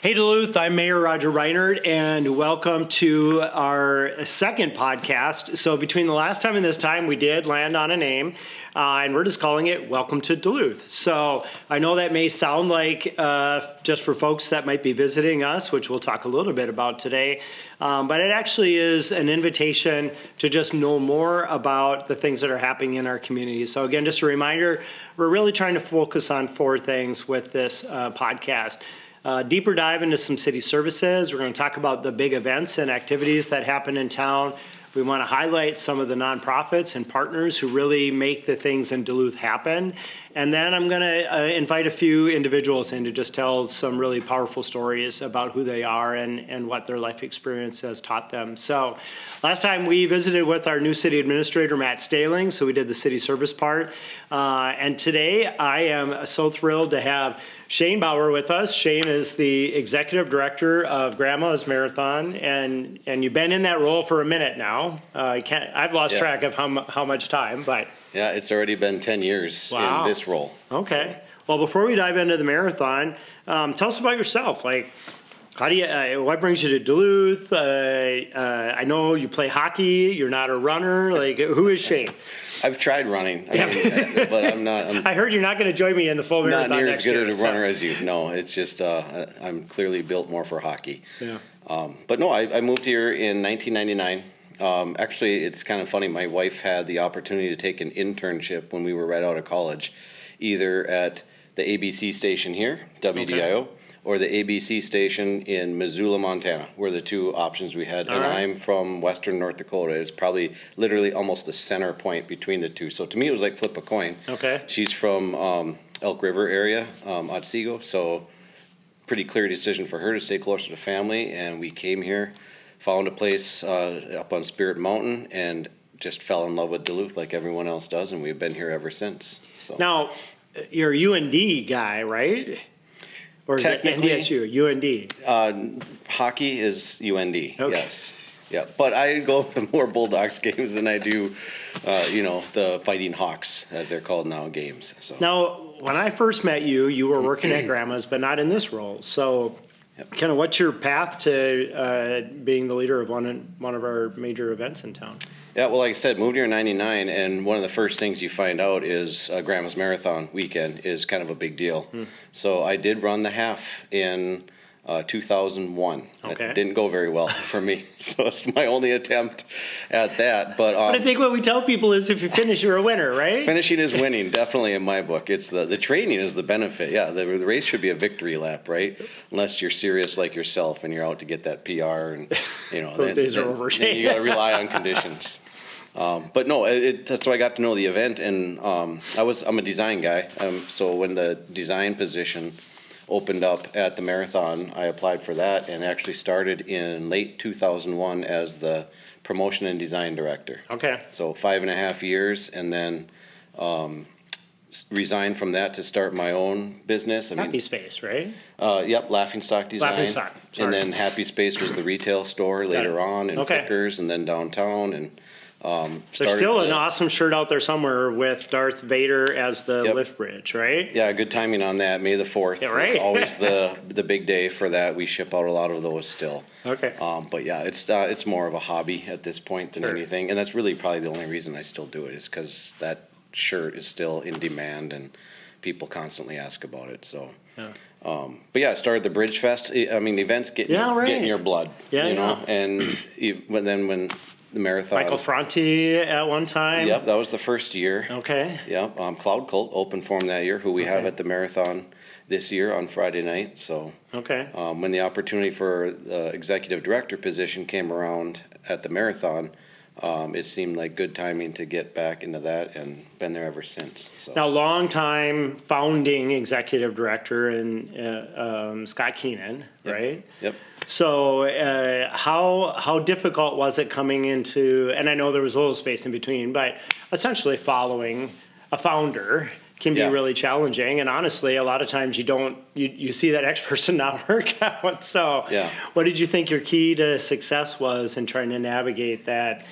Hey Duluth, I'm Mayor Roger Reinert, and welcome to our second podcast. So between the last time and this time, we did land on a name, and we're just calling it Welcome to Duluth. So I know that may sound like just for folks that might be visiting us, which we'll talk a little bit about today, but it actually is an invitation to just know more about the things that are happening in our community. So again, just a reminder, we're really trying to focus on four things with this podcast. Deeper dive into some city services. We're going to talk about the big events and activities that happen in town. We want to highlight some of the nonprofits and partners who really make the things in Duluth happen. And then I'm going to invite a few individuals in to just tell some really powerful stories about who they are and what their life experience has taught them. So last time we visited with our new city administrator, Matt Staling, so we did the city service part. And today I am so thrilled to have Shane Bauer with us. Shane is the executive director of Grandma's Marathon, and you've been in that role for a minute now. I've lost track of how much time, but yeah, it's already been 10 years in this role. Okay. So. Well, before we dive into the marathon, tell us about yourself. Like, how do you? What brings you to Duluth? I know you play hockey. You're not a runner. Like, who is Shane? I've tried running, but I'm not. I heard you're not going to join me in the full marathon next year. Not near as good a runner so. as you. No, it's just I'm clearly built more for hockey. Yeah. But no, I moved here in 1999. Actually, it's kind of funny. My wife had the opportunity to take an internship when we were right out of college, either at the ABC station here, WDIO, or the ABC station in Missoula, Montana, were the two options we had. I'm from western North Dakota. It's probably literally almost the center point between the two. So to me, it was like flip a coin. Okay. She's from Elk River area, Otsego, so pretty clear decision for her to stay closer to family, and we came here. Found a place up on Spirit Mountain and just fell in love with Duluth like everyone else does, and we've been here ever since. So now, you're a UND guy, right? Or is it NDSU? UND. Hockey is UND. Okay. Yes. Yeah, but I go to more Bulldogs games than I do, the Fighting Hawks, as they're called now, games. So now, when I first met you, you were working at Grandma's, but not in this role. So. Yep. Kind of what's your path to being the leader of one of our major events in town? Yeah, well, like I said, moved here in 99, and one of the first things you find out is Grandma's Marathon weekend is kind of a big deal. So I did run the half in 2001. Okay. It didn't go very well for me, so it's my only attempt at that. But I think what we tell people is if you finish, you're a winner, right? Finishing is winning, definitely in my book. It's the training is the benefit. Yeah, the race should be a victory lap, right? Unless you're serious like yourself and you're out to get that PR, and those days are over. Then you got to rely on conditions. But no, that's why I got to know the event, and I'm a design guy. So when the design position opened up at the marathon, I applied for that and actually started in late 2001 as the promotion and design director. Okay. So 5.5 years, and then resigned from that to start my own business. Happy Space, right? Yep, Laughing Stock Design. Laughing Stock. Sorry. And then Happy Space was the retail store later on, and Vickers, and then downtown, and there's still an awesome shirt out there somewhere with Darth Vader as the lift bridge, right? Yeah, good timing on that. May the 4th. Yeah, right. It's always the big day for that. We ship out a lot of those still. Okay. But yeah, it's more of a hobby at this point than anything, and that's really probably the only reason I still do it is because that shirt is still in demand and people constantly ask about it. So. Yeah. But yeah, I started the Bridge Fest. I mean, events get in your blood. Yeah, and when the marathon. Michael Franti at one time. Yep, that was the first year. Okay. Yep, Cloud Cult opened for him that year, who we have at the marathon this year on Friday night. So when the opportunity for the executive director position came around at the marathon, it seemed like good timing to get back into that, and been there ever since. So. Now, long-time founding executive director and Scott Keenan, right? Yep. So how difficult was it coming into, and I know there was a little space in between, but essentially following a founder can be really challenging. And honestly, a lot of times you see that next person not work out. So what did you think your key to success was in trying to navigate that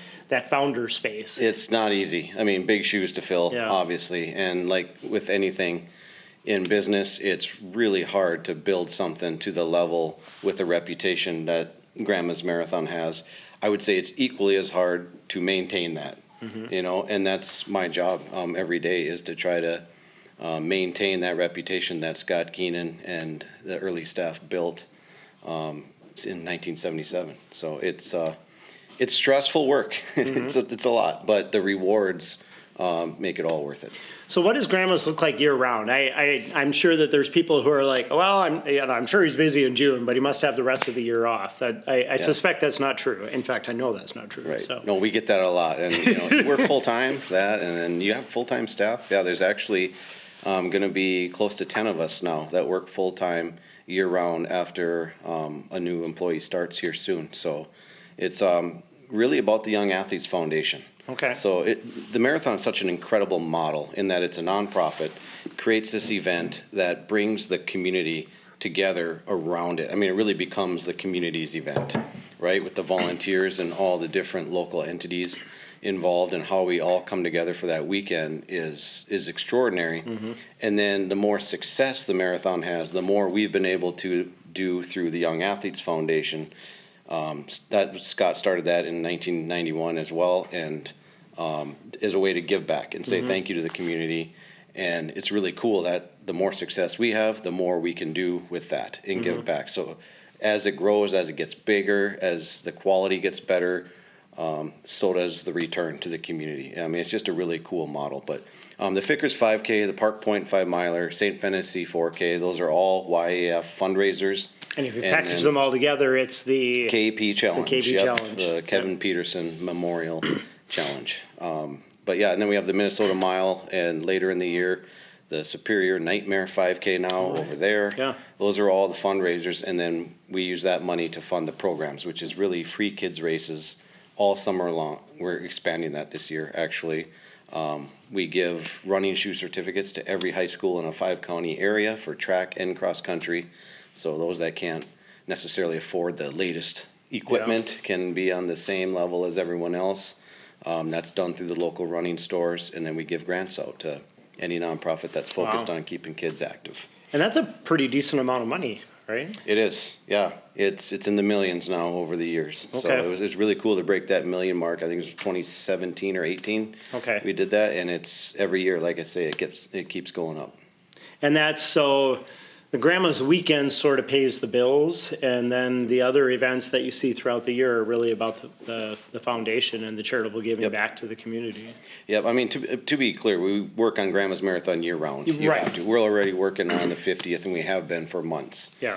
founder space? It's not easy. I mean, big shoes to fill, obviously. And like with anything, in business, it's really hard to build something to the level with the reputation that Grandma's Marathon has. I would say it's equally as hard to maintain that, and that's my job every day, is to try to maintain that reputation that Scott Keenan and the early staff built in 1977. So it's stressful work. It's a lot, but the rewards make it all worth it. So what does Grandma's look like year round? I'm sure that there's people who are like, well, I'm sure he's busy in June, but he must have the rest of the year off. I suspect that's not true. In fact, I know that's not true. Right. So. No, we get that a lot. And you work full time, and then you have full time staff. Yeah, there's actually going to be close to 10 of us now that work full time year round after a new employee starts here soon. So it's really about the Young Athletes Foundation. Okay. So the marathon is such an incredible model in that it's a nonprofit, creates this event that brings the community together around it. I mean, it really becomes the community's event, right? With the volunteers and all the different local entities involved, and how we all come together for that weekend is extraordinary. And then the more success the marathon has, the more we've been able to do through the Young Athletes Foundation. That Scott started that in 1991 as well, and as a way to give back and say thank you to the community. And it's really cool that the more success we have, the more we can do with that and give back. So as it grows, as it gets bigger, as the quality gets better, so does the return to the community. I mean, it's just a really cool model. But the Vickers 5K, the Park Point 5 miler, St. Fennessy 4K, those are all YAF fundraisers. And if you package them all together, it's the KP Challenge. The KP Challenge. The Kevin Peterson Memorial Challenge. But yeah, and then we have the Minnesota Mile, and later in the year, the Superior Nightmare 5K now over there. Yeah. Those are all the fundraisers, and then we use that money to fund the programs, which is really free kids races all summer long. We're expanding that this year, actually. We give running shoe certificates to every high school in a 5-county area for track and cross country. So those that can't necessarily afford the latest equipment can be on the same level as everyone else. That's done through the local running stores, and then we give grants out to any nonprofit that's focused on keeping kids active. And that's a pretty decent amount of money, right? It is, yeah. It's in the millions now over the years. Okay. So it was really cool to break that million mark. I think it was 2017 or 18. Okay. We did that, and it's every year, like I say, it keeps going up. And that's so the Grandma's weekend sort of pays the bills, and then the other events that you see throughout the year are really about the foundation and the charitable giving back to the community. Yep. I mean, to be clear, we work on Grandma's Marathon year round. You Right. have to. We're already working on the 50th, and we have been for months. Yeah.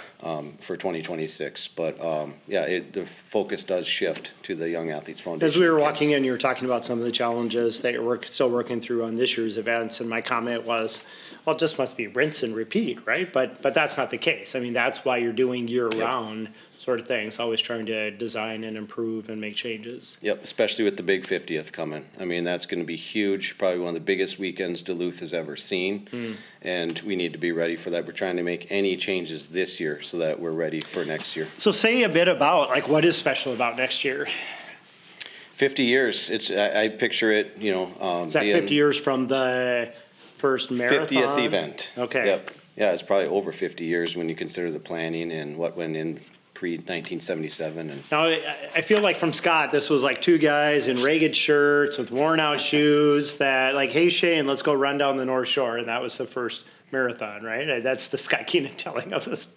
For 2026, but the focus does shift to the Young Athletes Foundation. As we were walking in, you were talking about some of the challenges that you're still working through on this year's events, and my comment was, well, it just must be rinse and repeat, right? But that's not the case. I mean, that's why you're doing year-round sort of things, always trying to design and improve and make changes. Yep, especially with the big 50th coming. I mean, that's going to be huge, probably one of the biggest weekends Duluth has ever seen, and we need to be ready for that. We're trying to make any changes this year so that we're ready for next year. So say a bit about, like, what is special about next year? 50 years. I picture it, Is that 50 years from the first marathon? 50th event. Okay. Yep. Yeah, it's probably over 50 years when you consider the planning and what went in pre-1977. And now, I feel like from Scott, this was like two guys in ragged shirts with worn out shoes that like, hey, Shane, let's go run down the North Shore. And that was the first marathon, right? That's the Scott Keenan telling of this.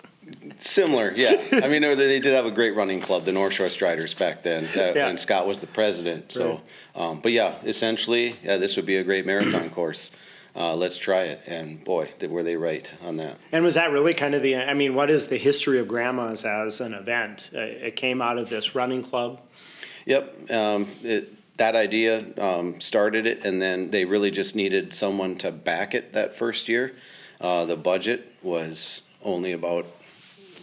Similar, yeah. I mean, they did have a great running club, the North Shore Striders back then, when Scott was the president. So, but yeah, essentially, this would be a great marathon course. Let's try it. And boy, were they right on that. And was that really kind of what is the history of Grandma's as an event? It came out of this running club? Yep. That idea started it, and then they really just needed someone to back it that first year. The budget was only about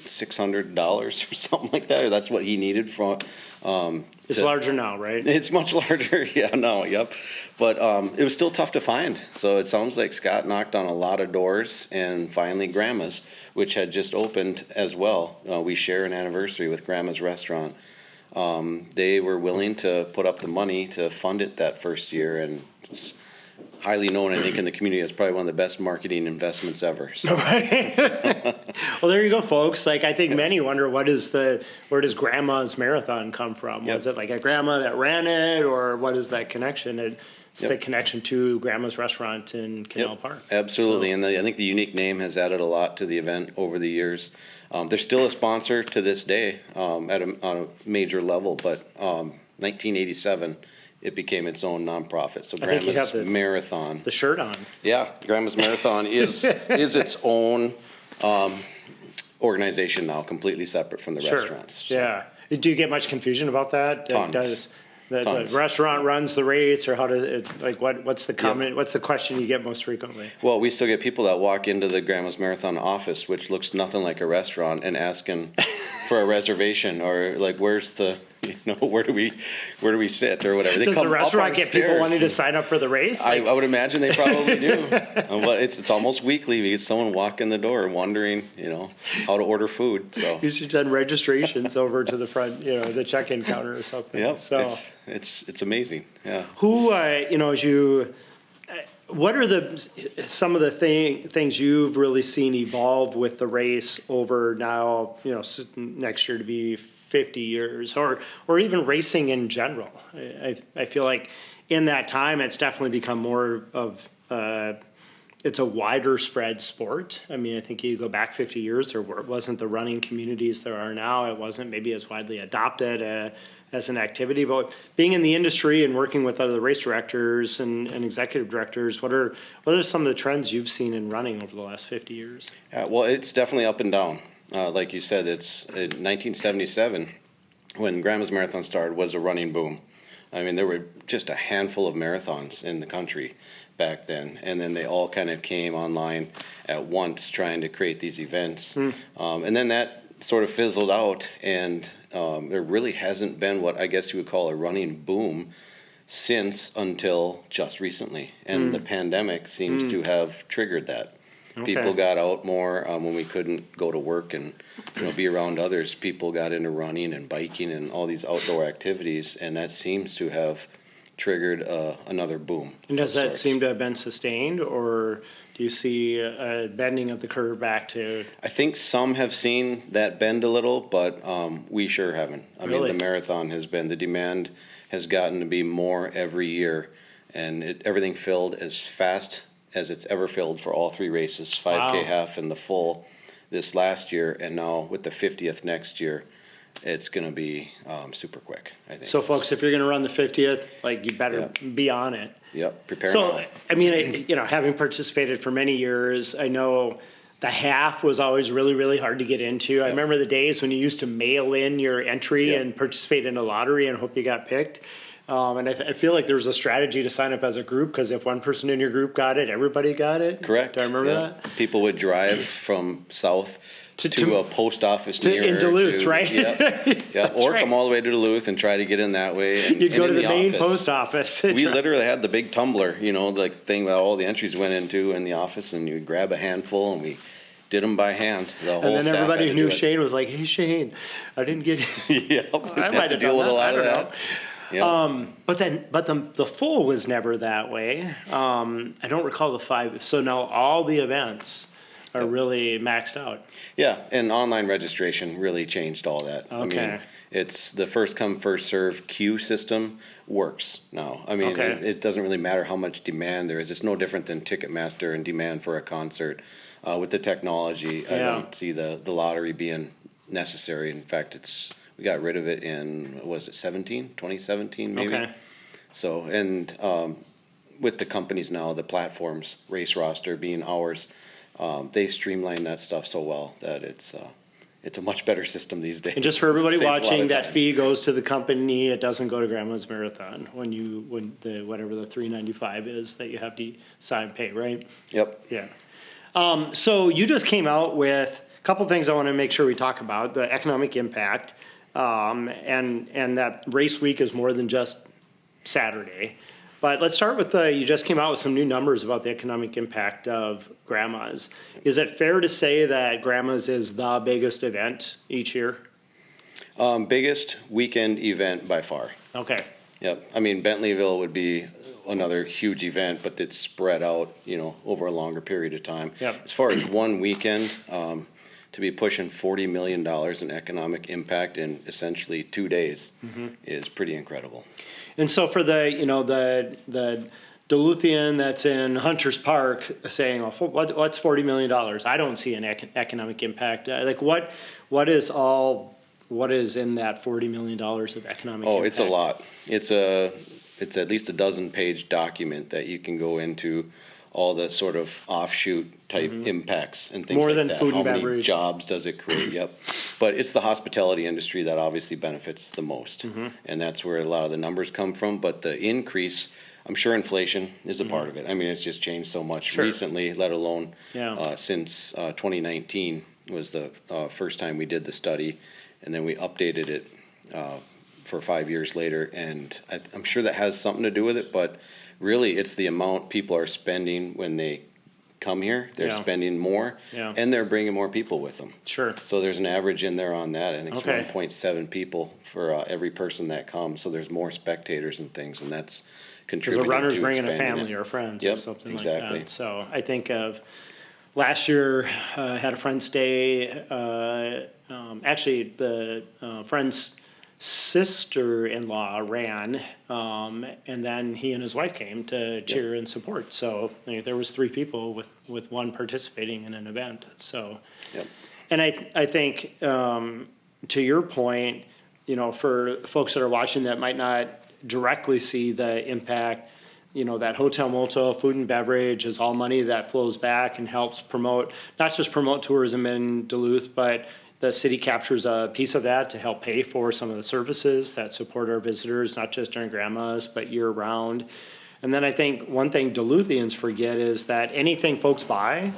$600 or something like that, or that's what he needed from. It's larger now, right? It's much larger, now, yep. But it was still tough to find. So it sounds like Scott knocked on a lot of doors, and finally Grandma's, which had just opened as well. We share an anniversary with Grandma's Restaurant. They were willing to put up the money to fund it that first year, and highly known, I think, in the community as probably one of the best marketing investments ever. So. Well, there you go, folks. Like, I think many wonder where does Grandma's Marathon come from? Was it like a grandma that ran it, or what is that connection? It's the connection to Grandma's Restaurant in Canal Park. Absolutely, and I think the unique name has added a lot to the event over the years. They're still a sponsor to this day on a major level, but 1987, it became its own nonprofit. So Grandma's Marathon. The shirt on. Yeah, Grandma's Marathon is its own organization now, completely separate from the restaurants. So. Yeah. Do you get much confusion about that? Tons. The restaurant runs the race, or how does it, like, what's the comment? What's the question you get most frequently? Well, we still get people that walk into the Grandma's Marathon office, which looks nothing like a restaurant, and asking for a reservation, or like, where's the, where do we sit, or whatever. Does the restaurant get people wanting to sign up for the race? I would imagine they probably do. But it's almost weekly. We get someone walk in the door wondering, how to order food. So you should send registrations over to the front, the check-in counter or something. Yeah. So it's amazing. Yeah. Who, what are some of the things you've really seen evolve with the race over now, next year to be 50 years, or even racing in general? I feel like in that time, it's definitely become more of it's a wider spread sport. I mean, I think you go back 50 years, there wasn't the running communities there are now. It wasn't maybe as widely adopted as an activity. But being in the industry and working with other race directors and executive directors, what are some of the trends you've seen in running over the last 50 years? Well, it's definitely up and down. Like you said, it's in 1977 when Grandma's Marathon started was a running boom. I mean, there were just a handful of marathons in the country back then, and then they all kind of came online at once trying to create these events. And then that sort of fizzled out, and there really hasn't been what I guess you would call a running boom since until just recently. And the pandemic seems to have triggered that. Okay. People got out more when we couldn't go to work and be around others. People got into running and biking and all these outdoor activities, and that seems to have triggered another boom. And does that seem to have been sustained, or do you see a bending of the curve back to? I think some have seen that bend a little, but we sure haven't. I mean, the marathon the demand has gotten to be more every year, and everything filled as fast as it's ever filled for all three races, 5K half and the full this last year, and now with the 50th next year, it's going to be super quick, I think. So, folks, if you're going to run the 50th, you better be on it. Yep, prepare now. So, I mean, having participated for many years, I know the half was always really, really hard to get into. I remember the days when you used to mail in your entry and participate in a lottery and hope you got picked. And I feel like there was a strategy to sign up as a group, because if one person in your group got it, everybody got it. Correct. Do I remember that? People would drive from south to a post office in Duluth, right? Or come all the way to Duluth and try to get in that way. You'd go to the main post office. We literally had the big tumbler, like thing that all the entries went into in the office, and you grab a handful, and we did them by hand. And then everybody who knew Shane was like, "Hey, Shane, I didn't get it." I might have dealt with a lot of that. Yep. But the full was never that way. I don't recall the 5. So now all the events are really maxed out. Yeah, and online registration really changed all that. Okay. I mean, it's the first come, first serve queue system works now. I mean, it doesn't really matter how much demand there is. It's no different than Ticketmaster and demand for a concert. With the technology, I don't see the lottery being necessary. In fact, we got rid of it in, 2017 maybe? Okay. So, and with the companies now, the platforms, Race Roster being ours, they streamline that stuff so well that it's a much better system these days. And just for everybody watching, that fee goes to the company. It doesn't go to Grandma's Marathon when whatever the $3.95 is that you have to pay, right? Yep. Yeah. So you just came out with a couple things I want to make sure we talk about: the economic impact, and that race week is more than just Saturday. But let's start with you just came out with some new numbers about the economic impact of Grandma's. Is it fair to say that Grandma's is the biggest event each year? Biggest weekend event by far. Okay. Yep. I mean, Bentleyville would be another huge event, but it's spread out, over a longer period of time. Yep. As far as one weekend, to be pushing $40 million in economic impact in essentially 2 days is pretty incredible. And so for the Duluthian that's in Hunters Park saying, oh, what's $40 million? I don't see an economic impact. What is in that $40 million of economic impact? It's a lot. It's at least a dozen-page document that you can go into all the sort of offshoot type impacts and things More like than that. food How and many beverage. jobs does it create? Yep. But it's the hospitality industry that obviously benefits the most. And that's where a lot of the numbers come from. But the increase, I'm sure inflation is a part of it. I mean, it's just changed so much recently, let alone since 2019 was the first time we did the study. And then we updated it for 5 years later. And I'm sure that has something to do with it. But really, it's the amount people are spending when they come here. They're spending more, and they're bringing more people with them. Sure. So there's an average in there on that. I think it's 1.7 people for every person that comes. So there's more spectators and things, and that's contributing to Because a runner's bringing a expanding family it. or friends Yep, or something exactly. like that. So I think of last year, had a friend stay. Actually, the friend's sister-in-law ran, and then he and his wife came to cheer and support. So there was 3 people with one participating in an event. So, and I think to your point, for folks that are watching that might not directly see the impact, that hotel motel, food and beverage is all money that flows back and helps not just promote tourism in Duluth, but the city captures a piece of that to help pay for some of the services that support our visitors, not just during grandmas, but year round. And then I think one thing Duluthians forget is that anything folks buy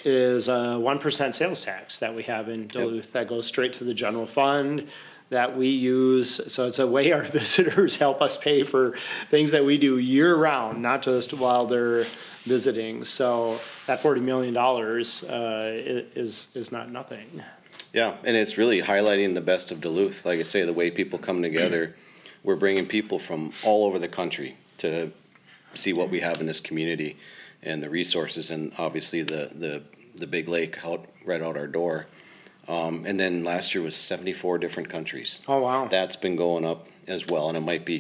is a 1% sales tax that we have in Duluth that goes straight to the general fund that we use. So it's a way our visitors help us pay for things that we do year round, not just while they're visiting. So that $40 million is not nothing. Yeah, and it's really highlighting the best of Duluth. Like I say, the way people come together, we're bringing people from all over the country to see what we have in this community and the resources, and obviously the big lake right out our door. And then last year was 74 different countries. Oh, wow. That's been going up as well, and it might be,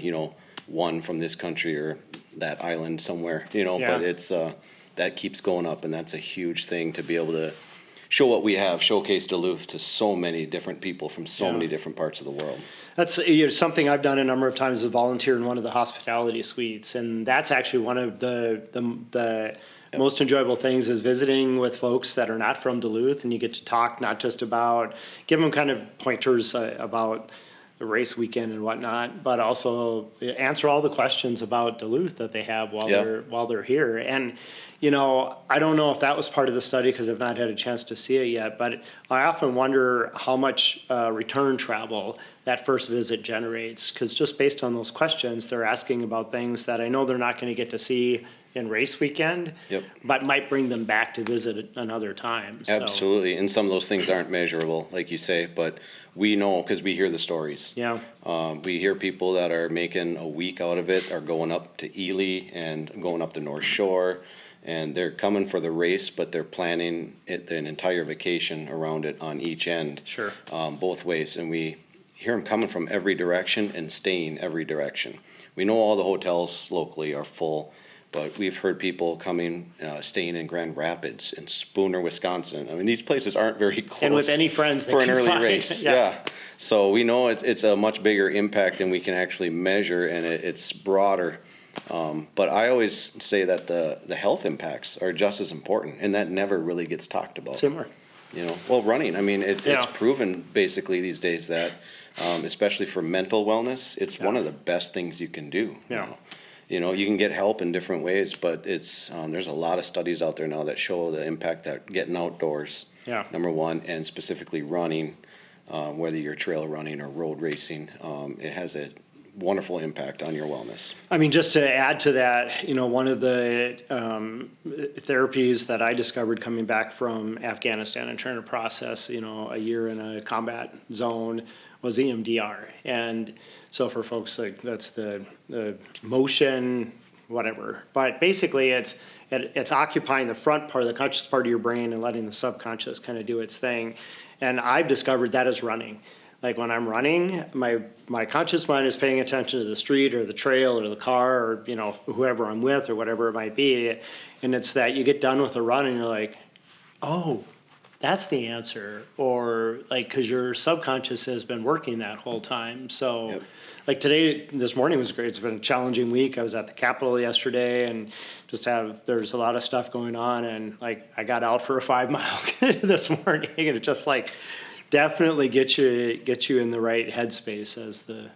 one from this country or that island somewhere, but it's that keeps going up, and that's a huge thing to be able to show what we have, showcase Duluth to so many different people from so many different parts of the world. That's something I've done a number of times, is volunteer in one of the hospitality suites, and that's actually one of the most enjoyable things is visiting with folks that are not from Duluth, and you get to talk not just about, give them kind of pointers about the race weekend and whatnot, but also answer all the questions about Duluth that they have while they're here. And I don't know if that was part of the study because I've not had a chance to see it yet, but I often wonder how much return travel that first visit generates, because just based on those questions, they're asking about things that I know they're not going to get to see in race weekend, but might bring them back to visit another time. Absolutely, and some of those things aren't measurable, like you say, but we know because we hear the stories. Yeah. We hear people that are making a week out of it, are going up to Ely and going up the North Shore, and they're coming for the race, but they're planning an entire vacation around it on each end. Sure. Both ways, and we hear them coming from every direction and staying every direction. We know all the hotels locally are full, but we've heard people coming, staying in Grand Rapids and Spooner, Wisconsin. I mean, these places aren't very close. And with any friends for an early find. race. Yeah. So we know it's a much bigger impact than we can actually measure, and it's broader. But I always say that the health impacts are just as important, and that never really gets talked about. Similar. Running. I mean, it's proven basically these days that, especially for mental wellness, it's one of the best things you can do. Yeah. You can get help in different ways, but it's there's a lot of studies out there now that show the impact that getting outdoors, number one, and specifically running, whether you're trail running or road racing, it has a wonderful impact on your wellness. I mean, just to add to that, one of the therapies that I discovered coming back from Afghanistan and trying to process, a year in a combat zone was EMDR. And so for folks, like that's the motion, whatever. But basically it's occupying the front part of the conscious part of your brain and letting the subconscious kind of do its thing. And I've discovered that is running. Like when I'm running, my conscious mind is paying attention to the street or the trail or the car or, whoever I'm with or whatever it might be. And it's that you get done with a run and you're like, oh, that's the answer. Or like, cause your subconscious has been working that whole time. So yep. Like this morning was great. It's been a challenging week. I was at the Capitol yesterday and there's a lot of stuff going on. And like, I got out for a 5-mile this morning and it just like, definitely get you in the right headspace, as the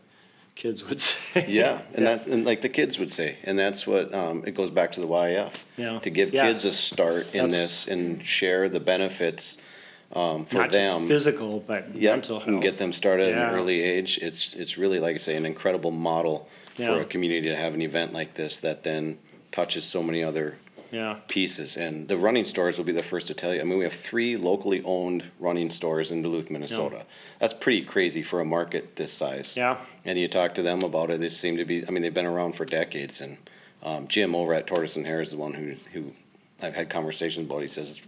kids would say. Yeah, and like the kids would say, and that's what it goes back to the YF. Yeah. To give kids a start in this and share the benefits for not them. Just physical, but mental health. And get them started at an early age. It's really, like I say, an incredible model for a community to have an event like this that then touches so many other pieces. And the running stores will be the first to tell you. I mean, we have 3 locally owned running stores in Duluth, Minnesota. Yeah. That's pretty crazy for a market this size. Yeah. And you talk to them about it, they seem to be, they've been around for decades. And Jim over at Tortoise and Hare is the one who I've had conversations about. He says,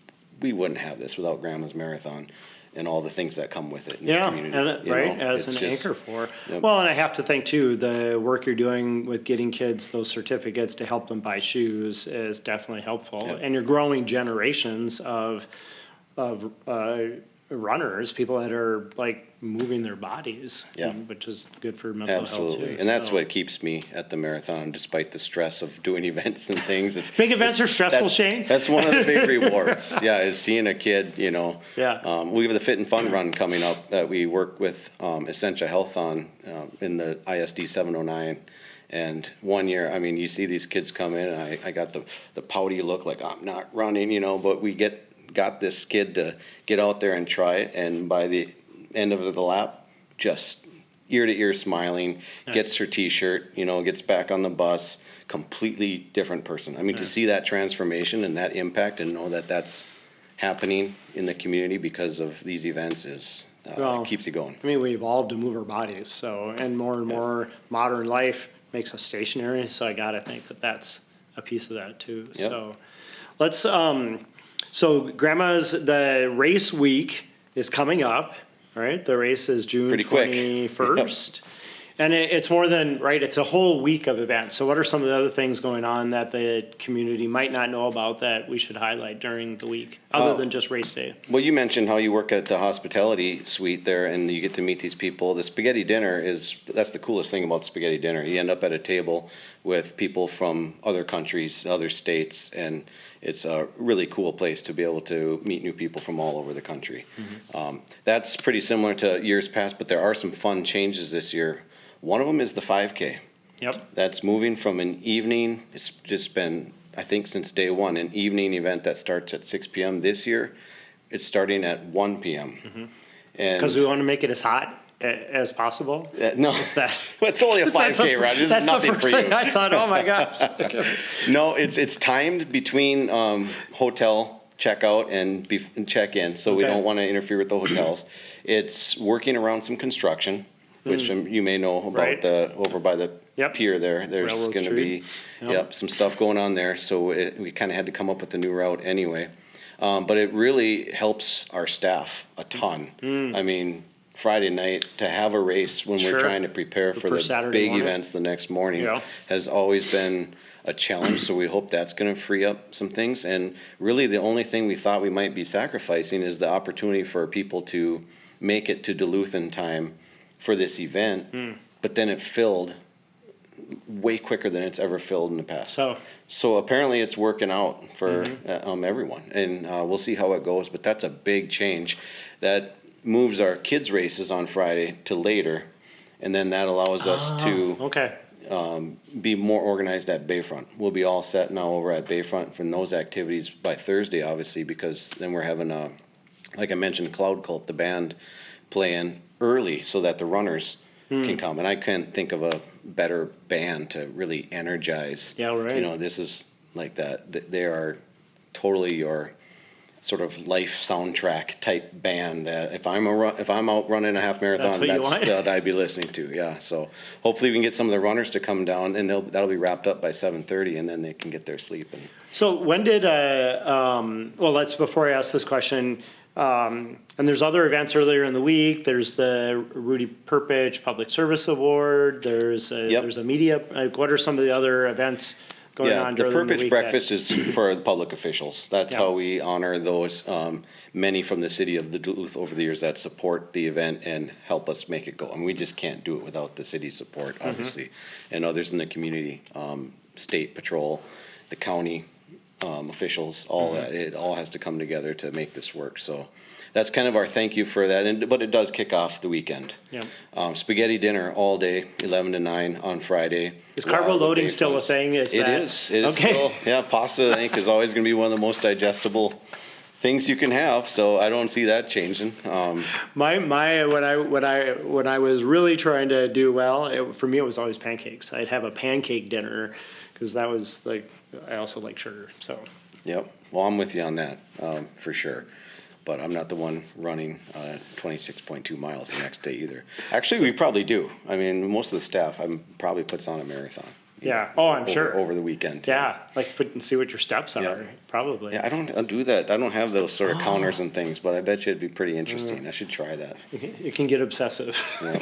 we wouldn't have this without Grandma's Marathon and all the things that come with it in this community. As an anchor for. Yep. Well, and I have to think too, the work you're doing with getting kids those certificates to help them buy shoes is definitely helpful. Yep. And you're growing generations of runners, people that are like moving their bodies, which is good for mental health too. And that's what keeps me at the marathon, despite the stress of doing events and things. Big events are stressful, Shane. That's one of the big rewards. Is seeing a kid, we have the Fit and Fun run coming up that we work with Essentia Health on in the ISD 709. And one year, you see these kids come in, and I got the pouty look like I'm not running, but we got this kid to get out there and try it, and by the end of the lap, just ear to ear smiling, gets her t-shirt, gets back on the bus, completely different person. To see that transformation and that impact and know that that's happening in the community because of these events is keeps you going. We evolved to move our bodies, and more modern life makes us stationary, so I gotta think that that's a piece of that too. Yep. So let's so the race week is coming up, right? The race is June 21st. Yep. And it's more than, it's a whole week of events. So what are some of the other things going on that the community might not know about that we should highlight during the week, other than just race day? Well, you mentioned how you work at the hospitality suite there and you get to meet these people. The spaghetti dinner that's the coolest thing about spaghetti dinner. You end up at a table with people from other countries, other states, and it's a really cool place to be able to meet new people from all over the country. Mm-hmm. That's pretty similar to years past, but there are some fun changes this year. One of them is the 5K. Yep. That's moving from an evening, it's just been, I think since day one, an evening event that starts at 6 p.m. This year, it's starting at 1 p.m. Mm-hmm. Because we want to make it as hot as possible? No, it's only a 5K, Roger. There's nothing for you. Thing I thought, oh my gosh. No, it's timed between hotel checkout and check-in, so we don't want to interfere with the hotels. It's working around some construction, which you may know about over by the pier there. There's going to be some stuff going on there, so we kind of had to come up with a new route anyway. But it really helps our staff a ton. Friday night to have a race when we're trying to prepare for the Saturday big morning. Events the next morning has always been a challenge. So we hope that's going to free up some things. And really the only thing we thought we might be sacrificing is the opportunity for people to make it to Duluth in time for this event. But then it filled way quicker than it's ever filled in the past. So apparently it's working out for everyone. And we'll see how it goes. But that's a big change. That moves our kids' races on Friday to later, and then that allows us to be more organized at Bayfront. We'll be all set now over at Bayfront from those activities by Thursday, obviously, because then we're having like I mentioned, Cloud Cult, the band, playing early so that the runners can come. And I can't think of a better band to really energize. Yeah, right. This is like that. They are totally your sort of life soundtrack type band that if I'm out running a half marathon, that's what I'd be listening to. Yeah. So hopefully we can get some of the runners to come down, and that'll be wrapped up by 7:30, and then they can get their sleep. So when did before I ask this question, and there's other events earlier in the week. There's the Rudy Perpich Public Service Award. There's a media. What are some of the other events going on during the week? The Perpich Breakfast is for the public officials. That's how we honor those many from the city of Duluth over the years that support the event and help us make it go. I mean, we just can't do it without the city's support, obviously, and others in the community, state patrol, the county officials, all that. It all has to come together to make this work. So that's kind of our thank you for that. But it does kick off the weekend. Yeah. Spaghetti dinner all day, 11 to 9 on Friday. Is carbo loading still a thing? It is still. Yeah, pasta I think is always going to be one of the most digestible things you can have. So I don't see that changing. When I was really trying to do well, for me it was always pancakes. I'd have a pancake dinner because that was like, I also like sugar. So. Yep. Well, I'm with you on that for sure. But I'm not the one running 26.2 miles the next day either. Actually, we probably do. I mean, most of the staff probably puts on a marathon. Yeah. I'm sure. Over the weekend. Yeah. Like see what your steps are. Probably. Yeah, I don't do that. I don't have those sort of counters and things, but I bet you it'd be pretty interesting. I should try that. It can get obsessive. Yeah.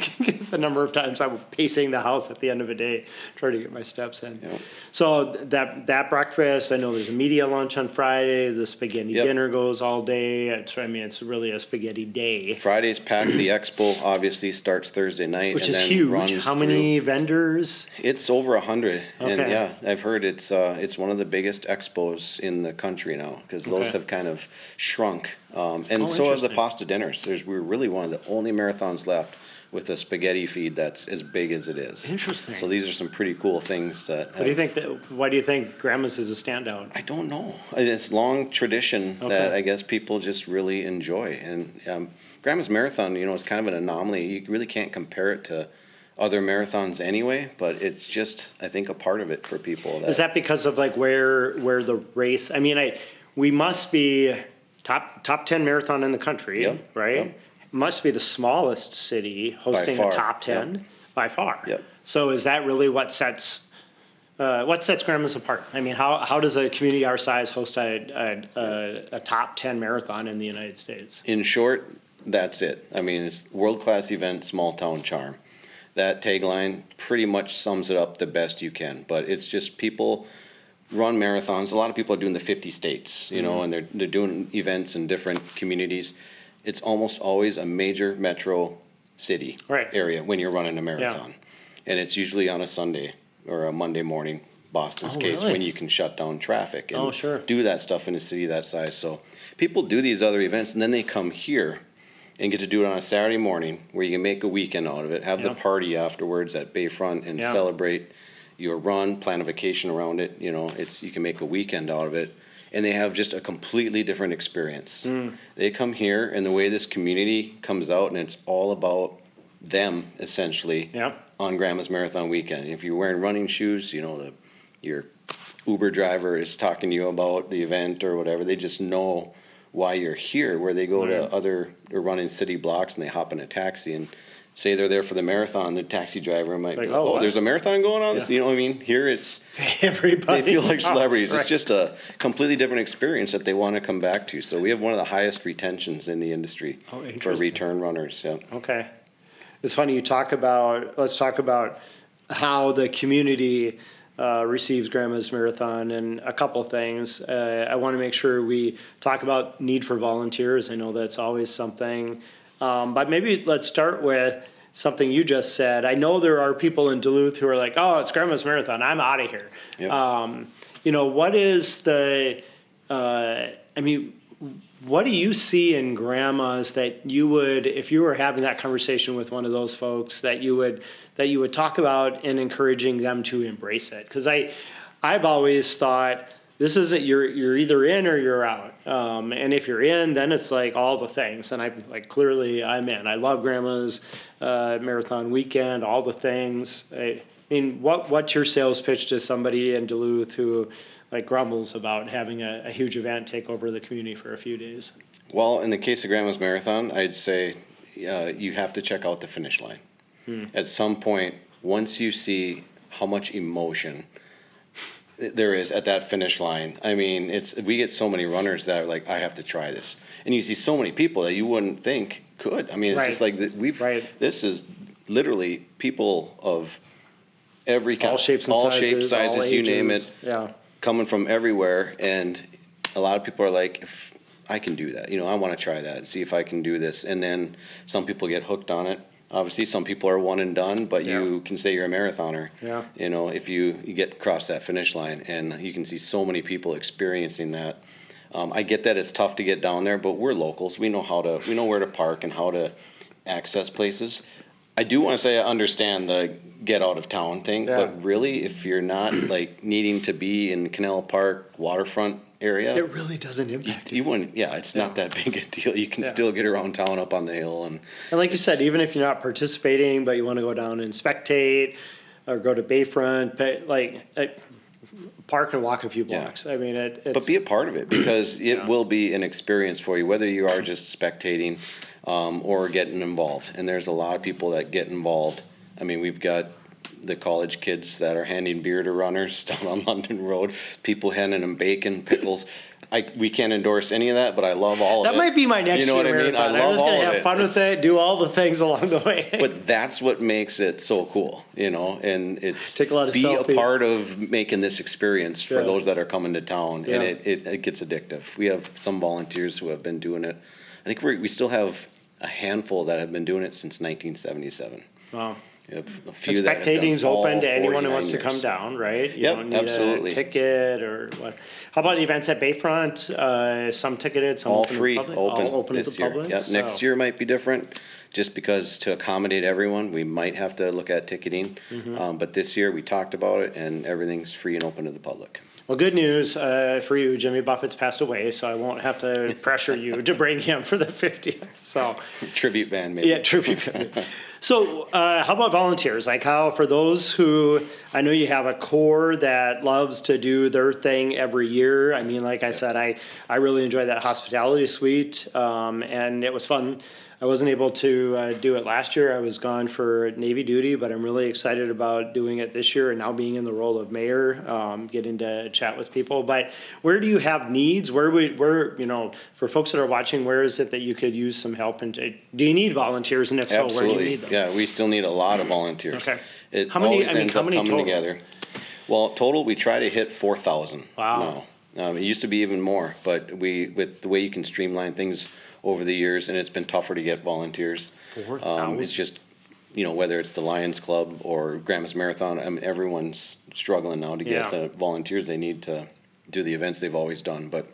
The number of times I'm pacing the house at the end of a day trying to get my steps in. Yep. So that breakfast, I know there's a media lunch on Friday. The spaghetti dinner goes all day. It's really a spaghetti day. Friday's PACT, the expo obviously starts Thursday night. Which is huge. How many vendors? It's over 100. Okay. And yeah, I've heard it's one of the biggest expos in the country now because those have kind of shrunk. And so have the pasta dinners. We're really one of the only marathons left with a spaghetti feed that's as big as it is. Interesting. So these are some pretty cool things that. Why do you think Grandma's is a standout? I don't know. It's long tradition that I guess people just really enjoy. And Grandma's Marathon, is kind of an anomaly. You really can't compare it to other marathons anyway, but it's just, I think, a part of it for people. Is that because of like where the race? I mean, we must be top 10 marathon in the country, right? Yep. Must be the smallest city hosting a top 10 by far. Yep. So is that really what sets Grandma's apart? I mean, how does a community our size host a top 10 marathon in the United States? In short, that's it. I mean, it's world-class event, small town charm. That tagline pretty much sums it up the best you can. But it's just people run marathons. A lot of people are doing the 50 states, and they're doing events in different communities. It's almost always a major metro city area when you're running a marathon. Yeah. And it's usually on a Sunday or a Monday morning, Boston's case, when you can shut down traffic and do that stuff in a city that size. So people do these other events, and then they come here and get to do it on a Saturday morning where you can make a weekend out of it, have the party afterwards at Bayfront and celebrate your run, plan a vacation around it. You can make a weekend out of it. And they have just a completely different experience. They come here, and the way this community comes out, and it's all about them, essentially, on Grandma's Marathon weekend. If you're wearing running shoes, your Uber driver is talking to you about the event or whatever. They just know why you're here, where they go to they're running city blocks, and they hop in a taxi and say they're there for the marathon. The taxi driver might be like, there's a marathon going on? Yeah. So, you know what I mean? Here it's, everybody they feel like celebrities. Right. It's just a completely different experience that they want to come back to. So we have one of the highest retentions in the industry for return runners. Yeah. Okay. It's funny let's talk about how the community receives Grandma's Marathon and a couple things. I want to make sure we talk about need for volunteers. I know that's always something. But maybe let's start with something you just said. I know there are people in Duluth who are like, oh, it's Grandma's Marathon, I'm out of here. Yep. What is what do you see in Grandma's that you would, if you were having that conversation with one of those folks, that you would talk about and encouraging them to embrace it? Because I've always thought this isn't, you're either in or you're out. And if you're in, then it's like all the things. And clearly I'm in. I love Grandma's marathon weekend, all the things. I mean, what's your sales pitch to somebody in Duluth who like grumbles about having a huge event take over the community for a few days? Well, in the case of Grandma's Marathon, I'd say you have to check out the finish line. At some point, once you see how much emotion there is at that finish line, I mean, we get so many runners that are like, I have to try this. And you see so many people that you wouldn't think could. I mean, it's just like this is literally people of every kind, all shapes, sizes, you name it, coming from everywhere. And a lot of people are like, if I can do that, I want to try that and see if I can do this. And then some people get hooked on it. Obviously, some people are one and done, but you can say you're a marathoner. Yeah. If you get across that finish line, and you can see so many people experiencing that. I get that it's tough to get down there, but we're locals. We know where to park and how to access places. I do want to say I understand the get out of town thing, but really, if you're not like needing to be in Canal Park waterfront area, it really doesn't impact you wouldn't. Yeah, it's not that big a deal. You can still get around town up on the hill, and like you said, even if you're not participating, but you want to go down and spectate or go to Bayfront, park and walk a few blocks. I mean, but be a part of it, because it will be an experience for you, whether you are just spectating or getting involved. And there's a lot of people that get involved. I mean, we've got the college kids that are handing beer to runners down on London Road, people handing them bacon, pickles. We can't endorse any of that, but I love all of it. That might be my next year marathon. I'm just going to have fun with it, do all the things along the way. But that's what makes it so cool, and it's take a lot of be selfies. A part of making this experience for those that are coming to town, and it gets addictive. We have some volunteers who have been doing it. I think we still have a handful that have been doing it since 1977. Wow. A few spectating's open to anyone who wants to come down, right? You don't need absolutely. a ticket or what. How about events at Bayfront? Some ticketed, some all open free, to the public? all open this to the year. public. Yeah, next year might be different, just because to accommodate everyone, we might have to look at ticketing. But this year we talked about it, and everything's free and open to the public. Well, good news for you. Jimmy Buffett's passed away, so I won't have to pressure you to bring him for the 50th. So tribute band, maybe. Yeah, tribute band. So how about volunteers? Like for those who, I know you have a core that loves to do their thing every year. I mean, like I said, I really enjoyed that hospitality suite, and it was fun. I wasn't able to do it last year. I was gone for Navy duty, but I'm really excited about doing it this year and now being in the role of mayor, getting to chat with people. But where do you have needs? Where for folks that are watching, where is it that you could use some help? And do you need volunteers? And if so, where do you need them? Yeah, we still need a lot of volunteers. Okay. It how many? always ends up coming total? Together. Well, total we try to hit 4,000. Wow. Now. It used to be even more, but with the way you can streamline things over the years, and it's been tougher to get volunteers. 4,000. It's just, whether it's the Lions Club or Grandma's Marathon, I mean, everyone's struggling now to get the volunteers they need to do the events they've always done. But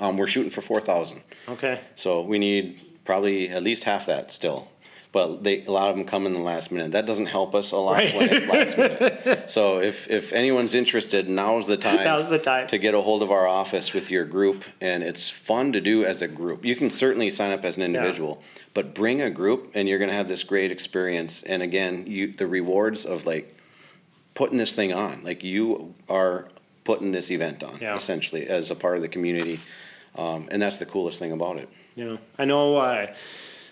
we're shooting for 4,000. Okay. So we need probably at least half that still. But a lot of them come in the last minute. That doesn't help us a lot when it's last minute. So if anyone's interested, now's the time. Now's the time to get a hold of our office with your group, and it's fun to do as a group. You can certainly sign up as an individual, but bring a group, and you're going to have this great experience. And again, the rewards of like putting this thing on, like you are putting this event on essentially as a part of the community, and that's the coolest thing about it. Yeah, I know.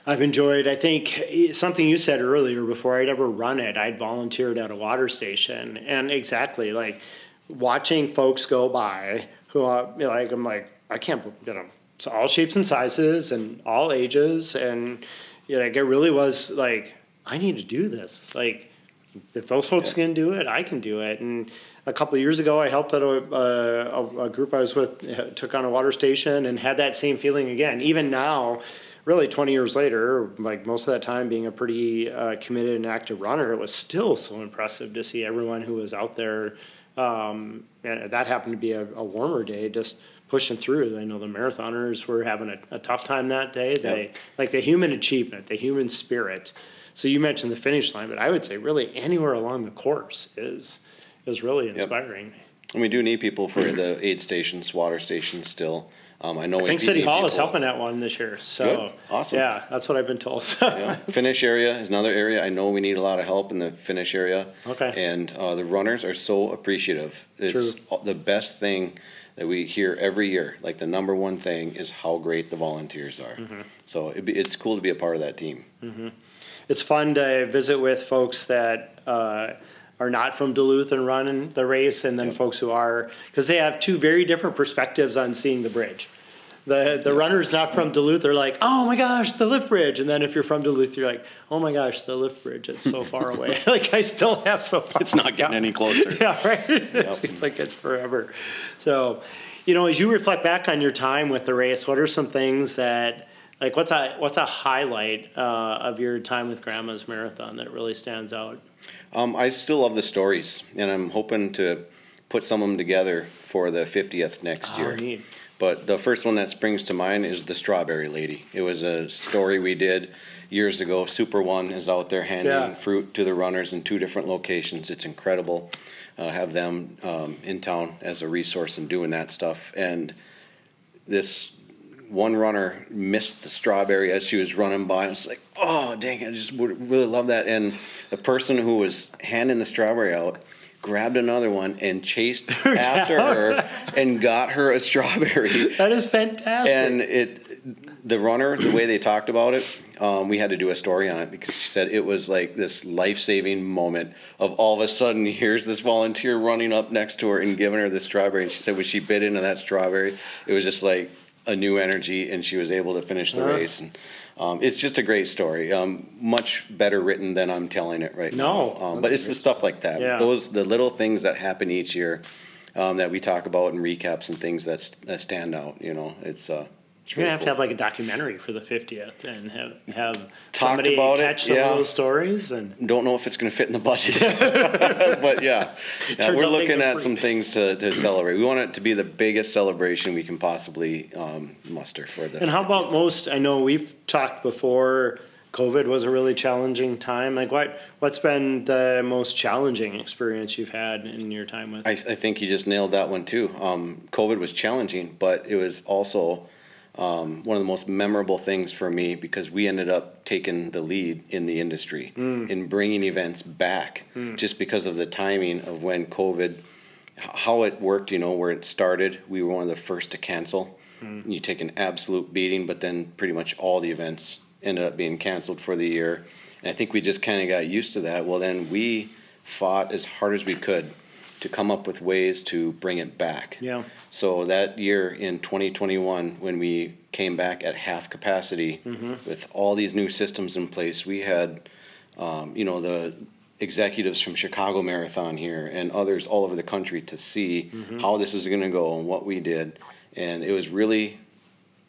I've enjoyed, I think, something you said earlier, before I'd ever run it, I'd volunteered at a water station. And exactly, like, watching folks go by who, I'm like, I can't, it's all shapes and sizes and all ages. And, it really was like, I need to do this. Like, if those folks can do it, I can do it. And a couple of years ago, I helped out a group I was with, took on a water station and had that same feeling again. Even now, really 20 years later, like most of that time being a pretty committed and active runner, it was still so impressive to see everyone who was out there. And that happened to be a warmer day, just pushing through. I know the marathoners were having a tough time that day. Like the human achievement, the human spirit. So you mentioned the finish line, but I would say really anywhere along the course is really inspiring. And we do need people for the aid stations, water stations still. I know I think we City need Hall is people. helping at one this year. So Good. Awesome. yeah, that's what I've been told. Yeah. Finish area is another area. I know we need a lot of help in the finish area. Okay. And the runners are so appreciative. It's the best thing that we hear every year. Like the number one thing is how great the volunteers are. So it's cool to be a part of that team. It's fun to visit with folks that are not from Duluth and run the race, and then folks who are, because they have two very different perspectives on seeing the bridge. The runners not from Duluth, they're like, oh my gosh, the lift bridge. And then if you're from Duluth, you're like, oh my gosh, the lift bridge, it's so far away. Like I still have so far. It's not getting any closer. Yeah, right. It seems like it's forever. So, as you reflect back on your time with the race, what are some things that, like, what's a highlight of your time with Grandma's Marathon that really stands out? I still love the stories, and I'm hoping to put some of them together for the 50th next year. Neat. But the first one that springs to mind is the Strawberry Lady. It was a story we did years ago. Super One is out there handing fruit to the runners in 2 different locations. It's incredible. Have them in town as a resource and doing that stuff. And this one runner missed the strawberry as she was running by. I was like, oh, dang it, I just would really love that. And the person who was handing the strawberry out grabbed another one and chased after her and got her a strawberry. That is fantastic. And the runner, the way they talked about it, we had to do a story on it because she said it was like this life-saving moment of all of a sudden here's this volunteer running up next to her and giving her the strawberry. And she said when she bit into that strawberry, it was just like a new energy, and she was able to finish the race. And it's just a great story. Much better written than I'm telling it right now. But it's the stuff like that. Yeah. The little things that happen each year that we talk about in recaps and things that stand out. It's You're going to have like a documentary for the 50th and have Talked somebody about catch it, some of those stories. And don't know if it's going to fit in the budget, but we're looking at some things to celebrate. We want it to be the biggest celebration we can possibly muster for the. And how about I know we've talked before, COVID was a really challenging time. Like what's been the most challenging experience you've had in your time with? I think you just nailed that one too. COVID was challenging, but it was also one of the most memorable things for me because we ended up taking the lead in the industry in bringing events back just because of the timing of when COVID, how it worked, where it started. We were one of the first to cancel. You take an absolute beating, but then pretty much all the events ended up being canceled for the year. And I think we just kind of got used to that. Well, then we fought as hard as we could to come up with ways to bring it back. Yeah. So that year in 2021, when we came back at half capacity with all these new systems in place, we had, the executives from Chicago Marathon here and others all over the country to see how this is going to go and what we did. And it was really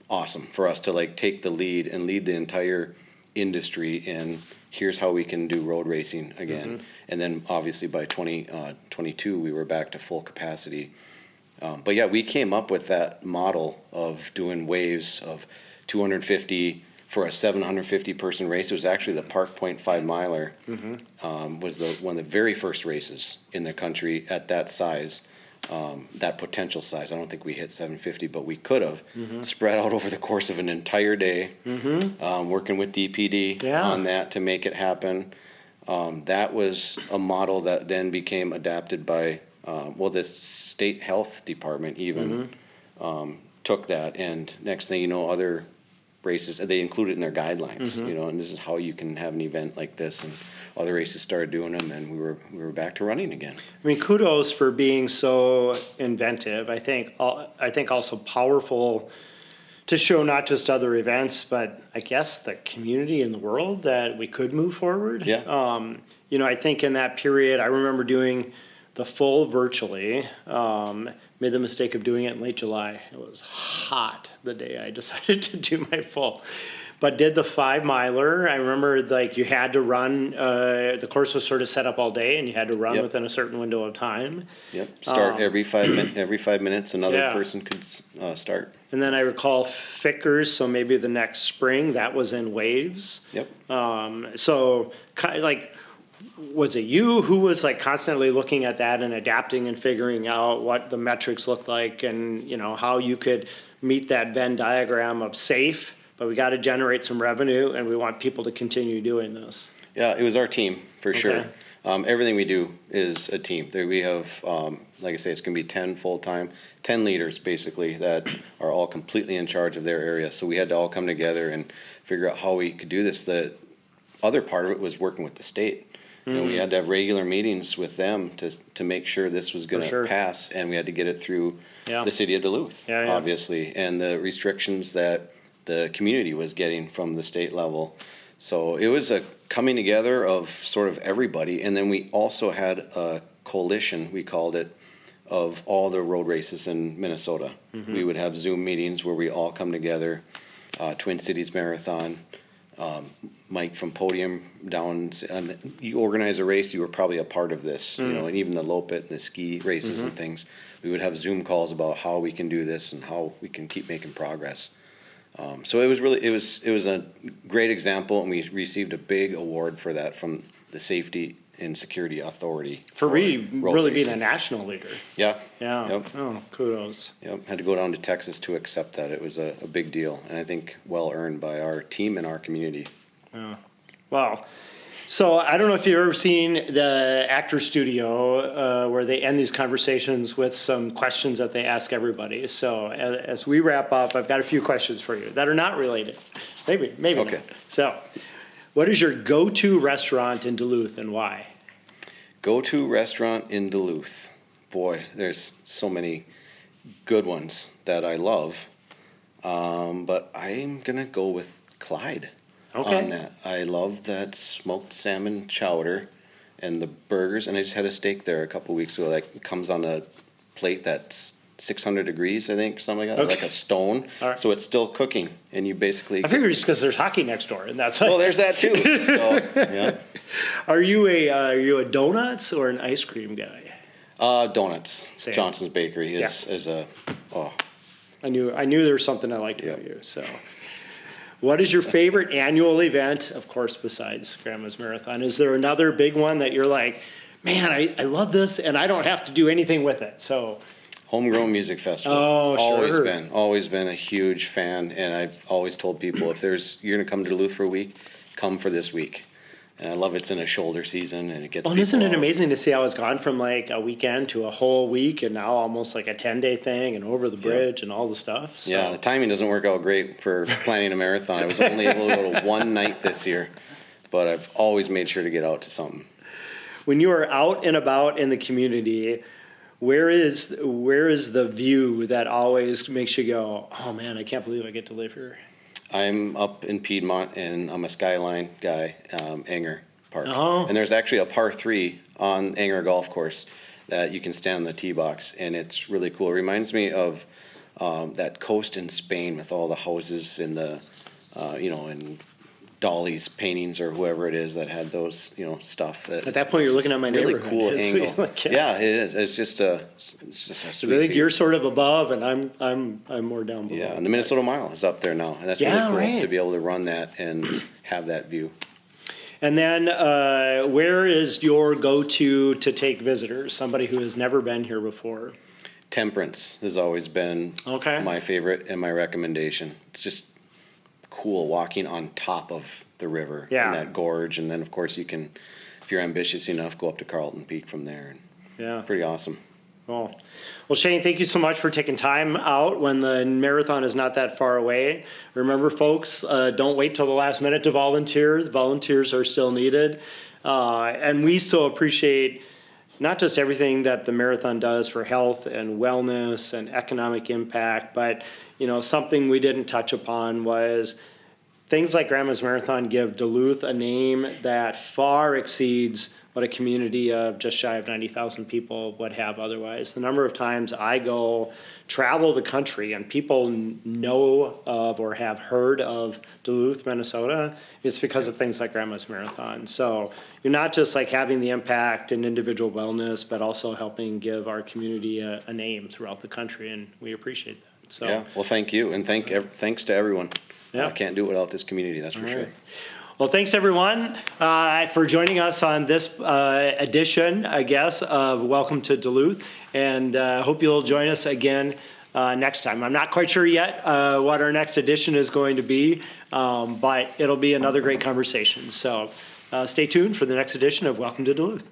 awesome for us to take the lead and lead the entire industry in here's how we can do road racing again. And then obviously by 2022 we were back to full capacity. But yeah, we came up with that model of doing waves of 250 for a 750 person race. It was actually the Park Point 5 miler was one of the very first races in the country at that size. That potential size. I don't think we hit 750, but we could have spread out over the course of an entire day, working with DPD on that to make it happen. That was a model that then became adapted by, the state health department even took that, and next thing you know, other races, they include it in their guidelines, and this is how you can have an event like this, and other races started doing them, and we were back to running again. I mean, kudos for being so inventive. I think also powerful to show not just other events, but I guess the community in the world that we could move forward. Yeah. I think in that period, I remember doing the full virtually. Made the mistake of doing it in late July. It was hot the day I decided to do my full. But did the 5 miler. I remember you had to run, the course was sort of set up all day and you had to run within a certain window of time. Yep. Start every 5 minutes another person could start. And then I recall Fickers, so maybe the next spring, that was in waves. Yep. So was it you who was like constantly looking at that and adapting and figuring out what the metrics looked like and, you know, how you could meet that Venn diagram of safe, but we got to generate some revenue and we want people to continue doing this? Yeah, it was our team for sure. Okay. Everything we do is a team. There we have, like I say, it's going to be 10 full-time, 10 leaders basically that are all completely in charge of their area. So we had to all come together and figure out how we could do this. The other part of it was working with the state. You know, we had to have regular meetings with them to make sure this was going to pass, and we had to get it through the city of Duluth, obviously, and the restrictions that the community was getting from the state level. So it was a coming together of sort of everybody, and then we also had a coalition, we called it, of all the road races in Minnesota. We would have Zoom meetings where we all come together, Twin Cities Marathon, Mike from Podium down, you organize a race, you were probably a part of this, you know, and even the Lopet and the ski races and things. We would have Zoom calls about how we can do this and how we can keep making progress. So it was really, it was a great example, and we received a big award for that from the Safety and Security Authority. For really being a national leader. Yeah. Yeah. Yep. Oh, kudos. Yep. Had to go down to Texas to accept that. It was a big deal, and I think well earned by our team and our community. Yeah. Wow. So I don't know if you've ever seen the Actor Studio where they end these conversations with some questions that they ask everybody. So as we wrap up, I've got a few questions for you that are not related. Maybe Okay. not. So what is your go-to restaurant in Duluth and why? Go-to restaurant in Duluth. Boy, there's so many good ones that I love. But I'm going to go with Clyde. Okay. On that. I love that smoked salmon chowder and the burgers. And I just had a steak there a couple weeks ago that comes on a plate that's 600 degrees, I think, something like that, like a stone. All right. So it's still cooking, and you basically. I figured it's because there's hockey next door, and that's. Well, there's that too. So yeah. Are you a donuts or an ice cream guy? Donuts. Same. Johnson's Bakery is a. Oh. I knew there was something I liked about you. So, what is your favorite annual event? Of course, besides Grandma's Marathon, is there another big one that you're like, man, I love this, and I don't have to do anything with it? So. Homegrown Music Festival. Oh, sure. Always been a huge fan, and I've always told people you're gonna come to Duluth for a week, come for this week. And I love it's in a shoulder season, and it gets. Well, isn't it amazing to see how it's gone from like a weekend to a whole week, and now almost like a 10-day thing, and over the bridge and all the stuff. So. Yeah, the timing doesn't work out great for planning a marathon. I was only able to go to one night this year, but I've always made sure to get out to something. When you are out and about in the community, where is the view that always makes you go, oh man, I can't believe I get to live here? I'm up in Piedmont, and I'm a Skyline guy, Anger Park. Oh. And there's actually a par 3 on Anger Golf Course that you can stand on the tee box, and it's really cool. It reminds me of that coast in Spain with all the houses and the, and Dolly's paintings or whoever it is that had those, stuff. At that point, you're looking at my really neighborhood. Cool angle. Like, yeah, it is. It's just a sweet I think view. you're sort of above, and I'm more down below. Yeah, and the Minnesota Mile is up there now, and that's really cool to be able to run that and have that view. And then, where is your go-to to take visitors? Somebody who has never been here before. Temperance has always been my favorite and my recommendation. It's just cool walking on top of the river in that gorge, and then of course you can, if you're ambitious enough, go up to Carlton Peak from there. And pretty awesome. Well, Shane, thank you so much for taking time out when the marathon is not that far away. Remember, folks, don't wait till the last minute to volunteer. The volunteers are still needed, and we still appreciate not just everything that the marathon does for health and wellness and economic impact, but something we didn't touch upon was things like Grandma's Marathon give Duluth a name that far exceeds what a community of just shy of 90,000 people would have otherwise. The number of times I travel the country and people know of or have heard of Duluth, Minnesota, it's because of things like Grandma's Marathon. So you're not just like having the impact in individual wellness, but also helping give our community a name throughout the country, and we appreciate that. So, well, thank you, and thanks to everyone. I can't do it without this community, that's for sure. Well, thanks everyone for joining us on this edition, I guess, of Welcome to Duluth, and hope you'll join us again next time. I'm not quite sure yet what our next edition is going to be, but it'll be another great conversation. So stay tuned for the next edition of Welcome to Duluth.